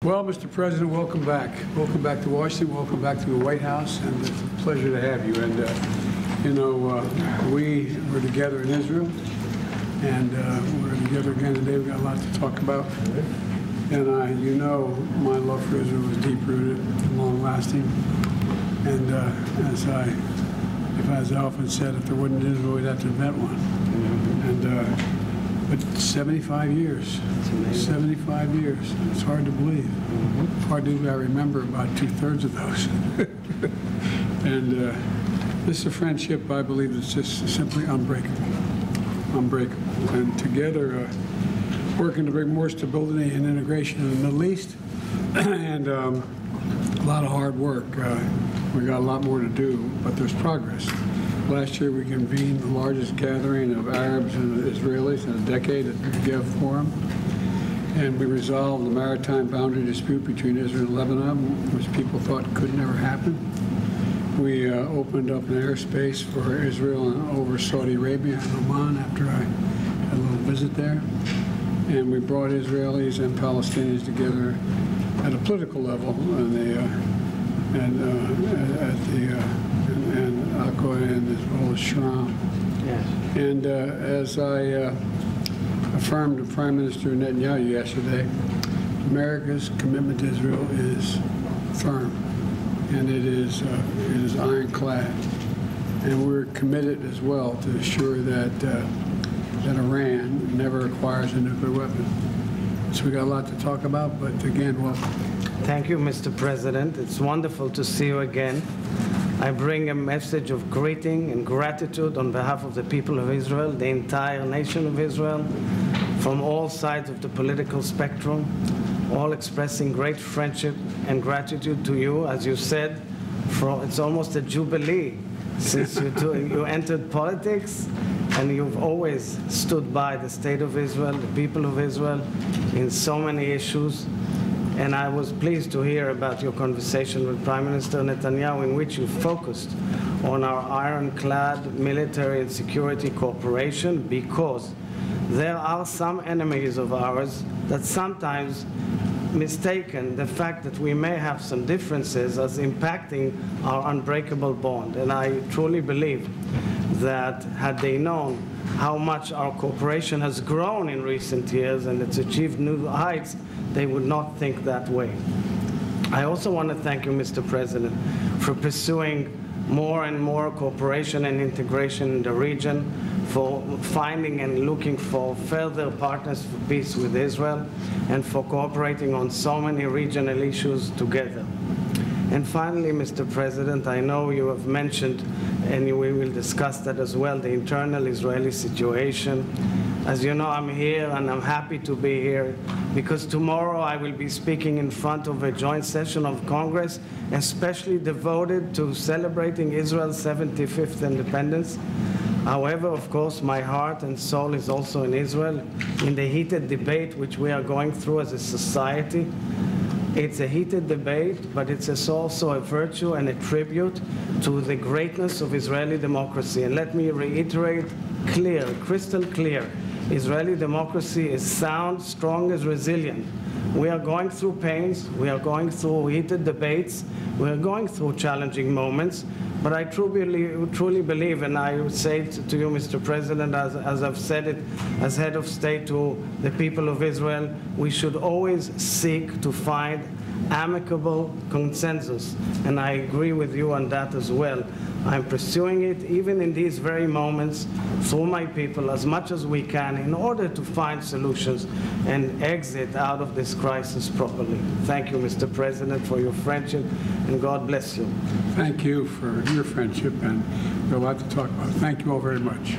Well, Mr. President, welcome back. Welcome back to Washington. Welcome back to the White House, and it's a pleasure to have you. And, we were together in Israel, and we're together again today. We've got a lot to talk about. And my love for Israel is deep-rooted and long-lasting. And as I often said, if there wasn't Israel, we'd have to invent one. But 75 years, 75 years. It's hard to believe. It's hard to believe. I remember about 2/3 of those. And this is a friendship, I believe, that's just simply unbreakable. Unbreakable. And together, working to bring more stability and integration in the Middle East, and a lot of hard work. We got a lot more to do, but there's progress. Last year we convened the largest gathering of Arabs and Israelis in a decade at the Negev Forum, and we resolved the maritime boundary dispute between Israel and Lebanon, which people thought could never happen. We opened up an airspace for Israel and over Saudi Arabia and Oman after I had a little visit there. And we brought Israelis and Palestinians together at a political level and Akko and as well as Shram. Yes. And as I affirmed to Prime Minister Netanyahu yesterday, America's commitment to Israel is firm, and it is ironclad. And we're committed as well to ensure that Iran never acquires a nuclear weapon. So we got a lot to talk about, but again, welcome. Thank you, Mr. President. It's wonderful to see you again. I bring a message of greeting and gratitude on behalf of the people of Israel, the entire nation of Israel, from all sides of the political spectrum, all expressing great friendship and gratitude to you. As you said, it's almost a jubilee since you entered politics, and you've always stood by the state of Israel, the people of Israel, in so many issues. And I was pleased to hear about your conversation with Prime Minister Netanyahu, in which you focused on our ironclad military and security cooperation, because there are some enemies of ours that sometimes mistaken the fact that we may have some differences as impacting our unbreakable bond. And I truly believe that had they known how much our cooperation has grown in recent years and it's achieved new heights, they would not think that way. I also want to thank you, Mr. President, for pursuing more and more cooperation and integration in the region, for finding and looking for further partners for peace with Israel, and for cooperating on so many regional issues together. And finally, Mr. President, I know you have mentioned, and we will discuss that as well, the internal Israeli situation. As you know, I'm here, and I'm happy to be here, because tomorrow I will be speaking in front of a joint session of Congress, especially devoted to celebrating Israel's 75th independence. However, of course, my heart and soul is also in Israel, in the heated debate which we are going through as a society. It's a heated debate, but it's also a virtue and a tribute to the greatness of Israeli democracy. And let me reiterate clear, crystal clear, Israeli democracy is sound, strong, is resilient. We are going through pains, we are going through heated debates, we are going through challenging moments, but I truly believe, and I would say to you, Mr. President, as I've said it as head of state to the people of Israel, we should always seek to find amicable consensus, and I agree with you on that as well. I'm pursuing it, even in these very moments, through my people, as much as we can, in order to find solutions and exit out of this crisis properly. Thank you, Mr. President, for your friendship, and God bless you. Thank you for your friendship, and we have a lot to talk about. Thank you all very much.